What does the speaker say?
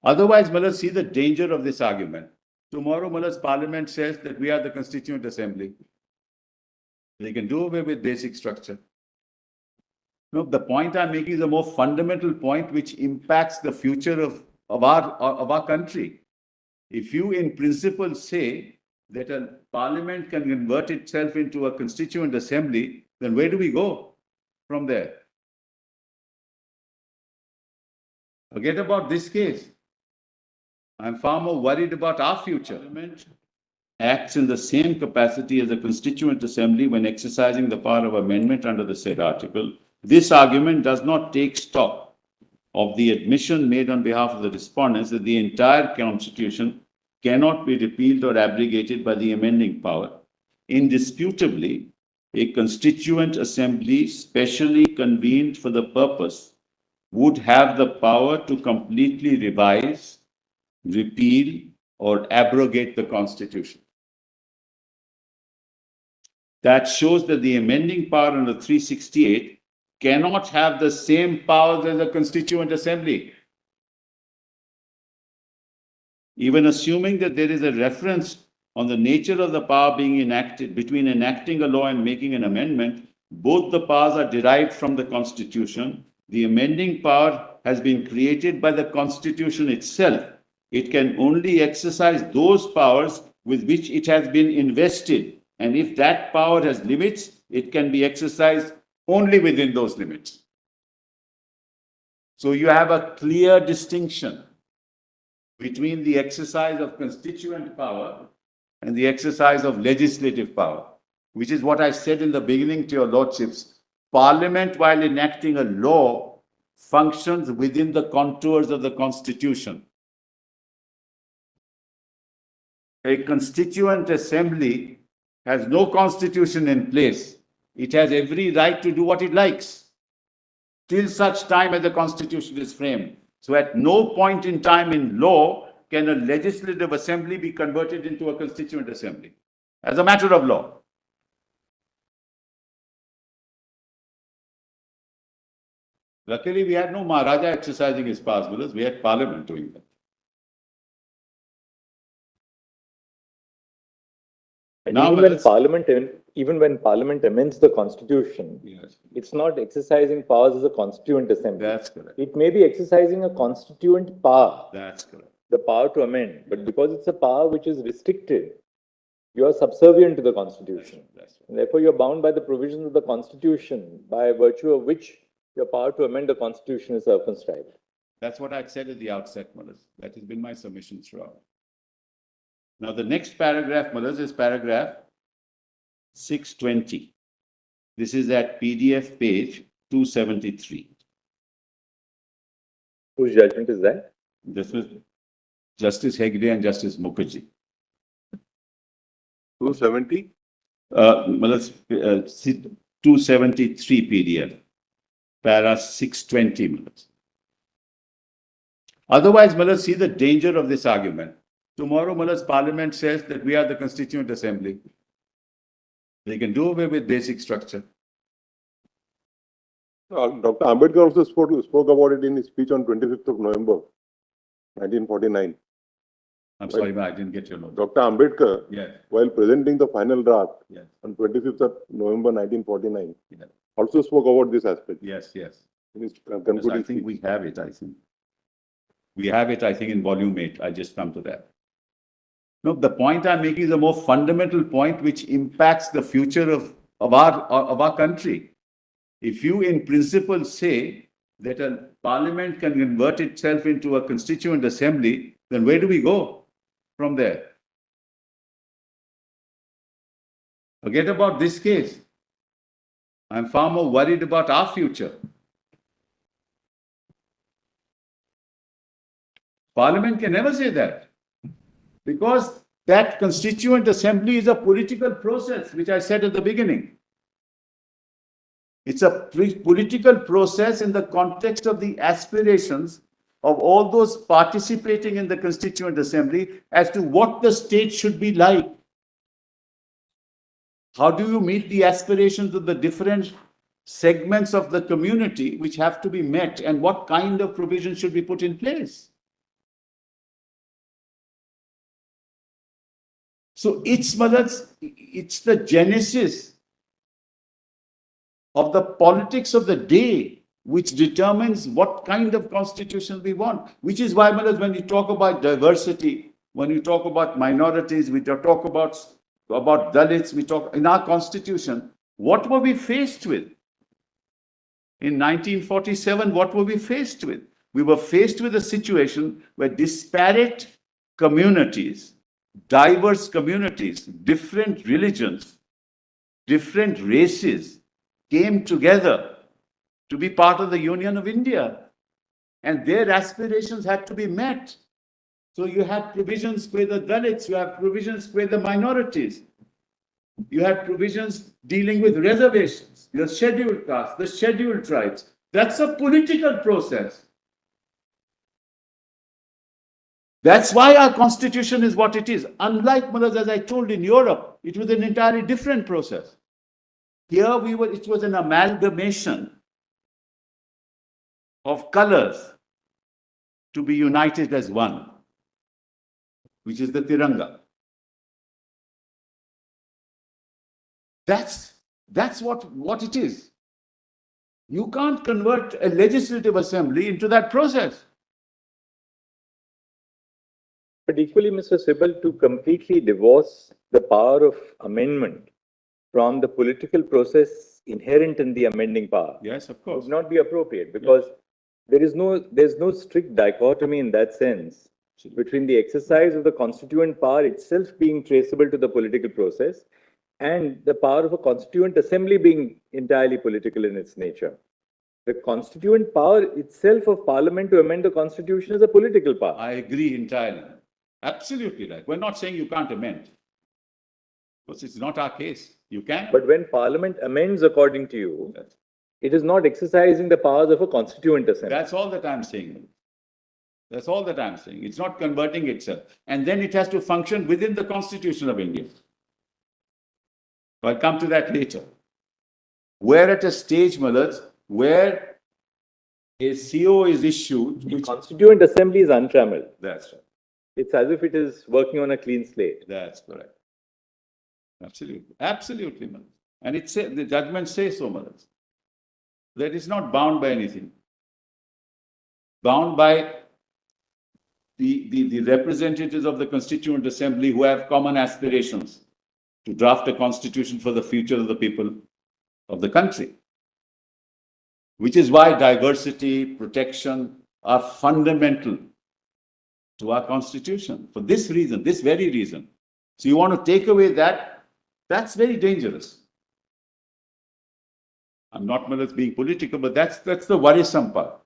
Otherwise, Mullah, see the danger of this argument. Tomorrow, Mullah's parliament says that we are the constituent assembly. They can do away with basic structure. No, the point I'm making is a more fundamental point which impacts the future of our country. If you in principle say that a parliament can convert itself into a constituent assembly, then where do we go from there? Forget about this case. I'm far more worried about our future. Parliament acts in the same capacity as a constituent assembly when exercising the power of amendment under the said article. This argument does not take stock of the admission made on behalf of the respondents that the entire constitution cannot be repealed or abrogated by the amending power. Indisputably, a constituent assembly specially convened for the purpose would have the power to completely revise, repeal, or abrogate the constitution. That shows that the amending power under 368 cannot have the same powers as a constituent assembly. Even assuming that there is a reference on the nature of the power being enacted between enacting a law and making an amendment, both the powers are derived from the Constitution. The amending power has been created by the Constitution itself. It can only exercise those powers with which it has been invested. And if that power has limits, it can be exercised only within those limits. So you have a clear distinction between the exercise of constituent power and the exercise of legislative power, which is what I said in the beginning to your lordships. Parliament, while enacting a law, functions within the contours of the Constitution. A constituent assembly has no constitution in place. It has every right to do what it likes till such time as the Constitution is framed. So at no point in time in law can a legislative assembly be converted into a constituent assembly as a matter of law. Luckily, we had no Maharaja exercising his powers with us. We had Parliament doing that. And Now, even when Parliament amends the Constitution, yes, it's not exercising powers as a constituent assembly. That's correct. It may be exercising a constituent power. That's correct. The power to amend, but because it's a power which is restricted, you are subservient to the Constitution. That's right. And therefore, you're bound by the provisions of the Constitution, by virtue of which your power to amend the Constitution is circumscribed. That's what I said at the outset, Mullahs. That has been my submission throughout. Now, the next paragraph, Mullahs, is paragraph 620. This is at PDF page 273. Whose judgment is that? This was Justice Hegde and Justice Mukherjee. 270? Mullahs, 273 PDF, para 620, Mullahs. Otherwise, Mullahs, see the danger of this argument. Tomorrow, Mullah's parliament says that we are the constituent assembly. They can do away with basic structure. Dr. Ambedkar also spoke about it in his speech on 25th of November, 1949. I'm sorry, but I didn't get your note. Dr. Ambedkar, Yes, while presenting the final draft yes, on 25th of November 1949, yes, also spoke about this aspect yes, yes. in his Yes, concluding I think speech. we have it, I think. We have it, I think, in volume 8. I just come to that. No, the point I'm making is a more fundamental point which impacts the future of our country. If you in principle say that a parliament can convert itself into a constituent assembly, then where do we go from there? Forget about this case. I'm far more worried about our future. Parliament can never say that, because that constituent assembly is a political process, which I said at the beginning. It's a political process in the context of the aspirations of all those participating in the constituent assembly as to what the state should be like. How do you meet the aspirations of the different segments of the community which have to be met, and what kind of provisions should be put in place? So it's the genesis of the politics of the day which determines what kind of constitution we want. Which is why, when you talk about diversity, when you talk about minorities, we talk about Dalits, we talk in our constitution, what were we faced with? In 1947, what were we faced with? We were faced with a situation where disparate communities, diverse communities, different religions, different races came together to be part of the Union of India. And their aspirations had to be met. So you had provisions for the Dalits, you have provisions for the minorities. You had provisions dealing with reservations, the scheduled castes, the scheduled tribes. That's a political process. That's why our constitution is what it is. Unlike, as I told, in Europe, it was an entirely different process. Here it was an amalgamation of colors to be united as one, which is the Tiranga. That's what it is. You can't convert a legislative assembly into that process. But equally, Mr. Sibal, to completely divorce the power of amendment from the political process inherent in the amending power, Yes, of course, would not be appropriate, because there's no strict dichotomy in that sense between the exercise of the constituent power itself being traceable to the political process and the power of a constituent assembly being entirely political in its nature. The constituent power itself of Parliament to amend the constitution is a political power. I agree entirely. Absolutely right. We're not saying you can't amend, because it's not our case. You can. But when Parliament amends according to you, it is not exercising the powers of a constituent assembly. That's all that I'm saying. That's all that I'm saying. It's not converting itself. And then it has to function within the Constitution of India. I'll come to that later. We're at a stage, Malaz, where a CO is issued. The Constituent Assembly is untrammeled. That's right. It's as if it is working on a clean slate. That's correct. Absolutely. Absolutely, Malaz. And the judgment says so, Malaz. That is not bound by anything. Bound by the representatives of the Constituent Assembly who have common aspirations to draft a constitution for the future of the people of the country. Which is why diversity, protection are fundamental to our constitution. For this reason, this very reason. So you want to take away that, that's very dangerous. I'm not being political, but that's the worrisome part.